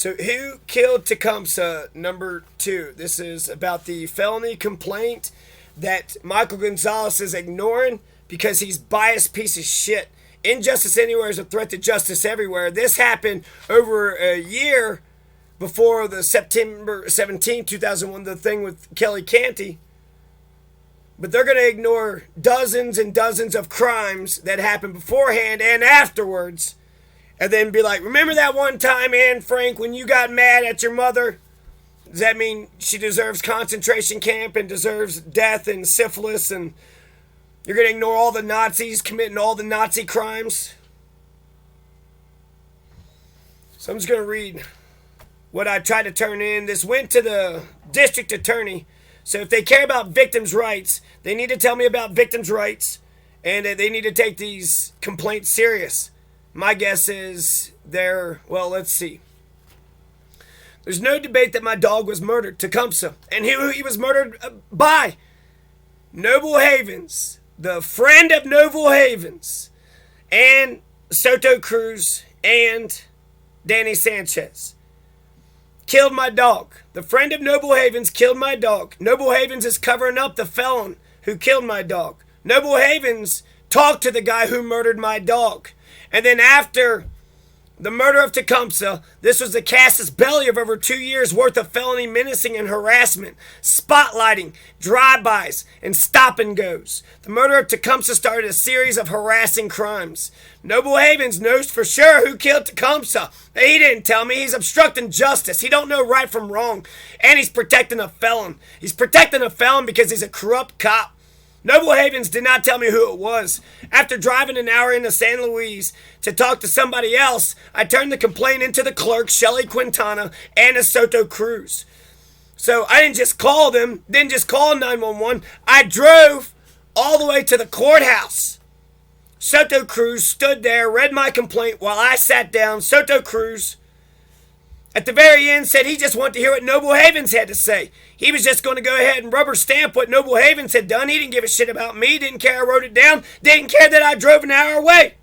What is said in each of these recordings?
So, who killed Tecumseh? Number 2. This is about the felony complaint that Michael Gonzalez is ignoring because he's biased piece of shit. Injustice anywhere is a threat to justice everywhere. This happened over a year before the September 17, 2001, the thing with Kelly Canty. But they're going to ignore dozens and dozens of crimes that happened beforehand and afterwards. And then be like, remember that one time, Anne Frank, when you got mad at your mother? Does that mean she deserves concentration camp and deserves death and syphilis? And you're going to ignore all the Nazis committing all the Nazi crimes? So I'm just going to read what I tried to turn in. This went to the district attorney. So if they care about victims' rights, they need to tell me about victims' rights. And they need to take these complaints serious. My guess is well, let's see. There's no debate that my dog was murdered, Tecumseh, and who he was murdered by. Noble Havens, the friend of Noble Havens, and Soto Cruz, and Danny Sanchez. Killed my dog. The friend of Noble Havens killed my dog. Noble Havens is covering up the felon who killed my dog. Noble Havens talked to the guy who murdered my dog. And then after the murder of Tecumseh, this was the casus belli of over 2 years worth of felony menacing and harassment, spotlighting, drive-bys, and stop-and-goes. The murder of Tecumseh started a series of harassing crimes. Noble Havens knows for sure who killed Tecumseh. He didn't tell me. He's obstructing justice. He don't know right from wrong. And he's protecting a felon. He's protecting a felon because he's a corrupt cop. Noble Havens did not tell me who it was. After driving an hour into San Luis to talk to somebody else, I turned the complaint into the clerk, Shelly Quintana, and a Soto Cruz. So I didn't just call them, didn't just call 911. I drove all the way to the courthouse. Soto Cruz stood there, read my complaint while I sat down. Soto Cruz, at the very end, said he just wanted to hear what Noble Havens had to say. He was just going to go ahead and rubber stamp what Noble Havens had done. He didn't give a shit about me. Didn't care I wrote it down. Didn't care that I drove an hour away.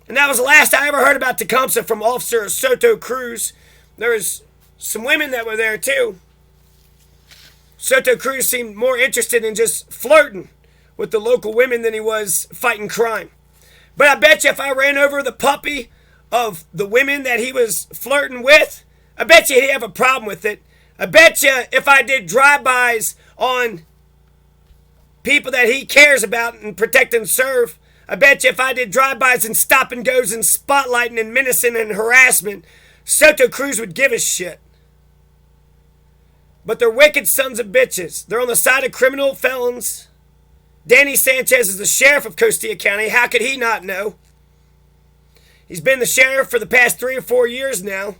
And that was the last I ever heard about Tecumseh from Officer Soto Cruz. There was some women that were there too. Soto Cruz seemed more interested in just flirting with the local women than he was fighting crime. But I bet you if I ran over the puppy of the women that he was flirting with, I bet you he'd have a problem with it. I bet you if I did drive-bys on people that he cares about and protect and serve, I bet you if I did drive-bys and stop-and-goes and spotlighting and menacing and harassment, Soto Cruz would give a shit. But they're wicked sons of bitches. They're on the side of criminal felons. Danny Sanchez is the sheriff of Costilla County. How could he not know? He's been the sheriff for the past 3 or 4 years now.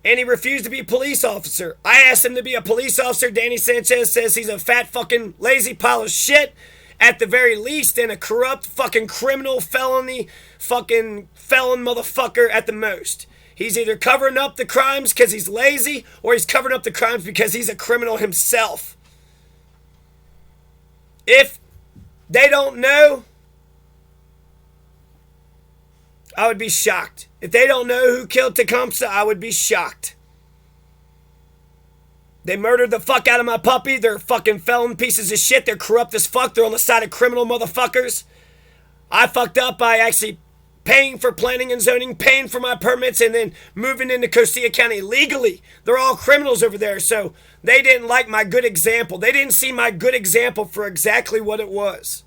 And he refused to be a police officer. I asked him to be a police officer. Danny Sanchez says he's a fat fucking lazy pile of shit at the very least, and a corrupt fucking criminal felony fucking felon motherfucker at the most. He's either covering up the crimes because he's lazy, or he's covering up the crimes because he's a criminal himself. If they don't know, I would be shocked. If they don't know who killed Tecumseh, I would be shocked. They murdered the fuck out of my puppy. They're fucking felon pieces of shit. They're corrupt as fuck. They're on the side of criminal motherfuckers. I fucked up by actually paying for planning and zoning, paying for my permits, and then moving into Costilla County legally. They're all criminals over there, so they didn't like my good example. They didn't see my good example for exactly what it was.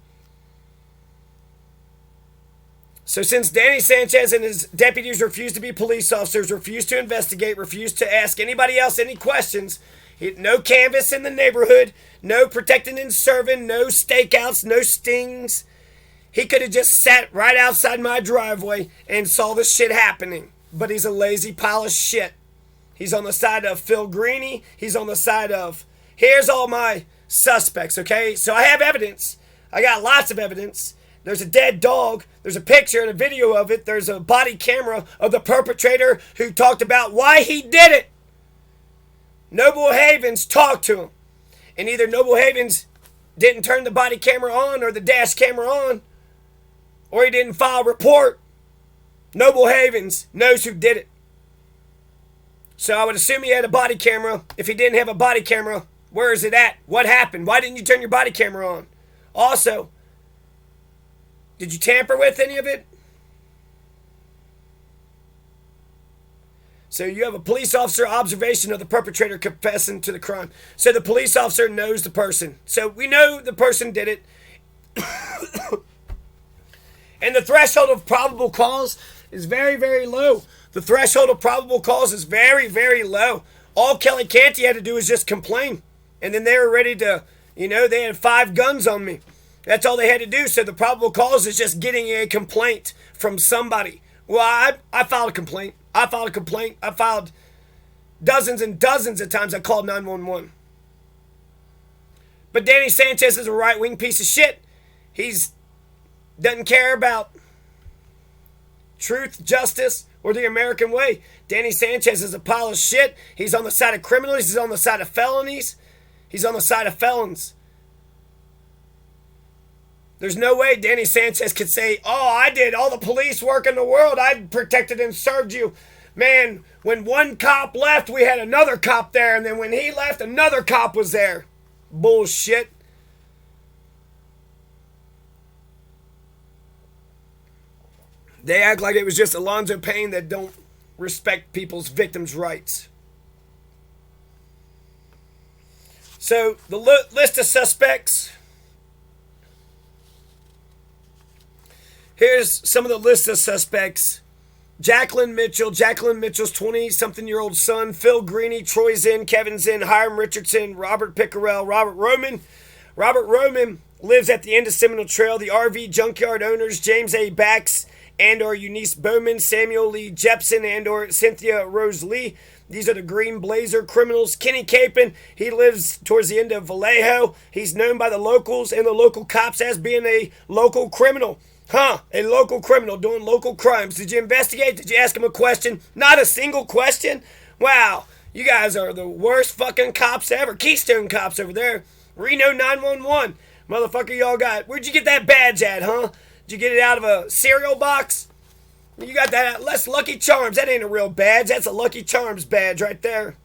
So since Danny Sanchez and his deputies refused to be police officers, refused to investigate, refused to ask anybody else any questions, no canvas in the neighborhood, no protecting and serving, no stakeouts, no stings, he could have just sat right outside my driveway and saw this shit happening. But he's a lazy pile of shit. He's on the side of Phil Greeny. He's on the side of, here's all my suspects, okay? So I have evidence. I got lots of evidence. There's a dead dog. There's a picture and a video of it. There's a body camera of the perpetrator who talked about why he did it. Noble Havens talked to him. And either Noble Havens didn't turn the body camera on or the dash camera on, or he didn't file a report. Noble Havens knows who did it. So I would assume he had a body camera. If he didn't have a body camera, where is it at? What happened? Why didn't you turn your body camera on? Also, did you tamper with any of it? So you have a police officer observation of the perpetrator confessing to the crime. So the police officer knows the person. So we know the person did it. And the threshold of probable cause is very, very low. The threshold of probable cause is very, very low. All Kelly Canty had to do was just complain. And then they were ready to, they had 5 guns on me. That's all they had to do. So the probable cause is just getting a complaint from somebody. Well, I filed a complaint. I filed dozens and dozens of times I called 911. But Danny Sanchez is a right-wing piece of shit. He's doesn't care about truth, justice, or the American way. Danny Sanchez is a pile of shit. He's on the side of criminals. He's on the side of felonies. He's on the side of felons. There's no way Danny Sanchez could say, oh, I did all the police work in the world. I protected and served you. Man, when one cop left, we had another cop there. And then when he left, another cop was there. Bullshit. They act like it was just Alonzo Payne that don't respect people's victims' rights. So the list of suspects. Here's some of the list of suspects. Jacqueline Mitchell's 20-something-year-old son. Phil Greeny, Troy Zinn, Kevin Zinn, Hiram Richardson, Robert Pickerel, Robert Roman. Robert Roman lives at the end of Seminole Trail. The RV junkyard owners, James A. Bax and/or Eunice Bowman, Samuel Lee Jepson and/or Cynthia Rose Lee. These are the Green Blazer criminals. Kenny Capon, he lives towards the end of Vallejo. He's known by the locals and the local cops as being a local criminal. A local criminal doing local crimes. Did you investigate? Did you ask him a question? Not a single question? Wow, you guys are the worst fucking cops ever. Keystone cops over there. Reno 911. Motherfucker, y'all got. Where'd you get that badge at, huh? Did you get it out of a cereal box? You got that. That's Lucky Charms. That ain't a real badge. That's a Lucky Charms badge right there.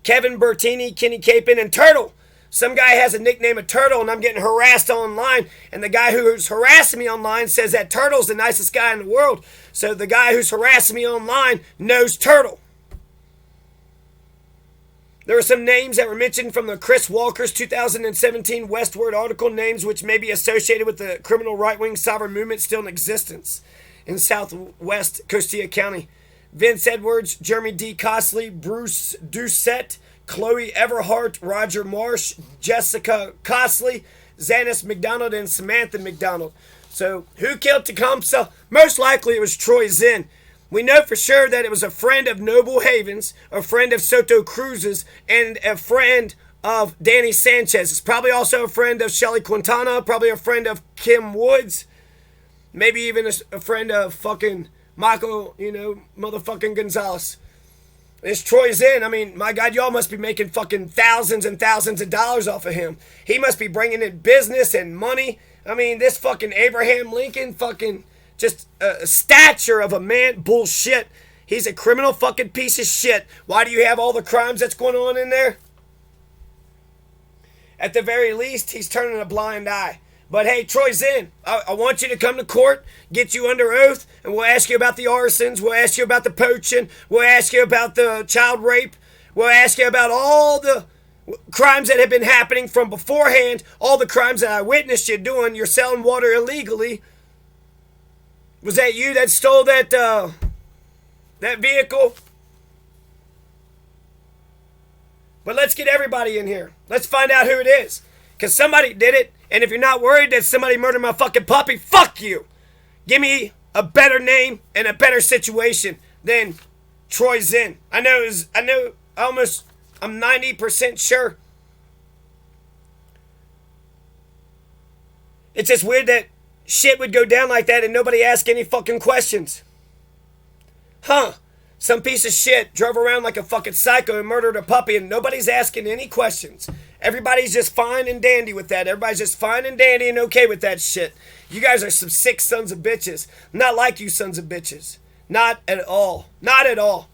Kevin Bertini, Kenny Capon, and Turtle. Some guy has a nickname of Turtle, and I'm getting harassed online. And the guy who's harassing me online says that Turtle's the nicest guy in the world. So the guy who's harassing me online knows Turtle. There were some names that were mentioned from the Chris Walker's 2017 Westward article, names which may be associated with the criminal right-wing sovereign movement still in existence in southwest Costilla County. Vince Edwards, Jeremy D. Costley, Bruce Doucette, Chloe Everhart, Roger Marsh, Jessica Costley, Zanis McDonald, and Samantha McDonald. So, who killed Tecumseh? Most likely it was Troy Zinn. We know for sure that it was a friend of Noble Havens, a friend of Soto Cruz's, and a friend of Danny Sanchez. It's probably also a friend of Shelly Quintana, probably a friend of Kim Woods, maybe even a friend of fucking Michael, motherfucking Gonzalez. It's Troy Zinn. I mean, my God, y'all must be making fucking thousands and thousands of dollars off of him. He must be bringing in business and money. I mean, this fucking Abraham Lincoln fucking just a stature of a man. Bullshit. He's a criminal fucking piece of shit. Why do you have all the crimes that's going on in there? At the very least, he's turning a blind eye. But hey, Troy Zinn, I want you to come to court, get you under oath, and we'll ask you about the arsons, we'll ask you about the poaching, we'll ask you about the child rape, we'll ask you about all the crimes that have been happening from beforehand, all the crimes that I witnessed you doing. You're selling water illegally. Was that you that stole that vehicle? But let's get everybody in here. Let's find out who it is. Because somebody did it. And if you're not worried that somebody murdered my fucking puppy, fuck you. Give me a better name and a better situation than Troy Zinn. I'm 90% sure. It's just weird that shit would go down like that and nobody asked any fucking questions. Some piece of shit drove around like a fucking psycho and murdered a puppy and nobody's asking any questions. Everybody's just fine and dandy with that. Everybody's just fine and dandy and okay with that shit. You guys are some sick sons of bitches. Not like you sons of bitches. Not at all. Not at all.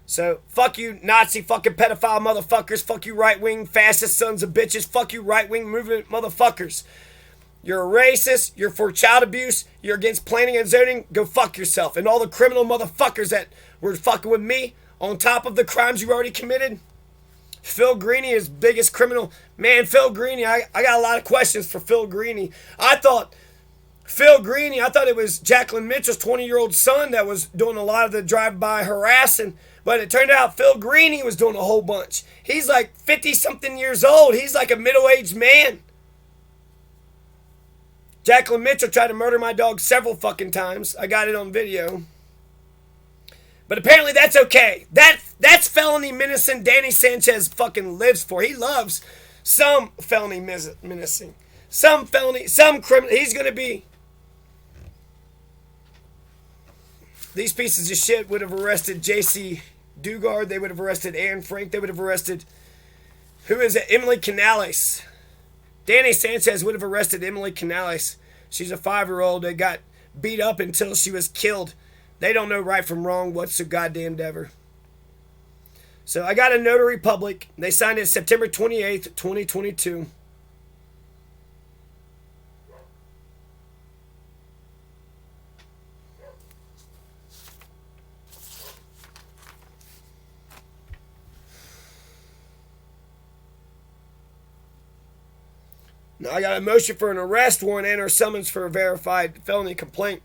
So, fuck you Nazi fucking pedophile motherfuckers. Fuck you right-wing fascist sons of bitches. Fuck you right-wing movement motherfuckers. You're a racist. You're for child abuse. You're against planning and zoning. Go fuck yourself. And all the criminal motherfuckers that were fucking with me on top of the crimes you already committed. Phil Greeny is biggest criminal. Man, Phil Greeny, I got a lot of questions for Phil Greeny. I thought it was Jacqueline Mitchell's 20-year-old son that was doing a lot of the drive-by harassing. But it turned out Phil Greeny was doing a whole bunch. He's like 50-something years old. He's like a middle-aged man. Jacqueline Mitchell tried to murder my dog several fucking times. I got it on video. But apparently that's okay. That's felony menacing Danny Sanchez fucking lives for. He loves some felony menacing. Some criminal. He's going to be... These pieces of shit would have arrested J.C. Dugard. They would have arrested Aaron Frank. They would have arrested... Who is it? Emily Canales. Danny Sanchez would have arrested Emily Canales. She's a 5-year-old that got beat up until she was killed. They don't know right from wrong what's so goddamn ever. So I got a notary public. They signed it September 28th, 2022. Now I got a motion for an arrest warrant and or summons for a verified felony complaint.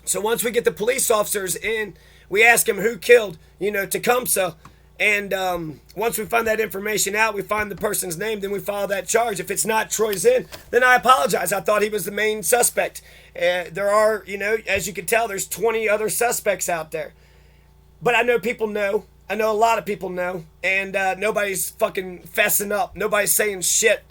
So once we get the police officers in, we ask them who killed, Tecumseh. And once we find that information out, we find the person's name, then we file that charge. If it's not Troy Zinn, then I apologize. I thought he was the main suspect. There are, as you can tell, there's 20 other suspects out there. But I know people know. I know a lot of people know. And nobody's fucking fessing up. Nobody's saying shit.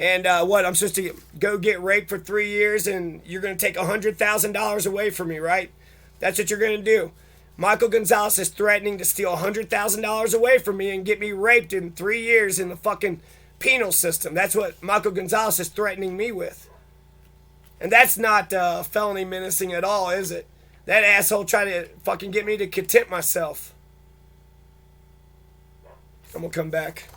And I'm supposed to go get raped for 3 years and you're going to take $100,000 away from me, right? That's what you're going to do. Michael Gonzalez is threatening to steal $100,000 away from me and get me raped in 3 years in the fucking penal system. That's what Michael Gonzalez is threatening me with. And that's not felony menacing at all, is it? That asshole tried to fucking get me to contempt myself. I'm going to come back.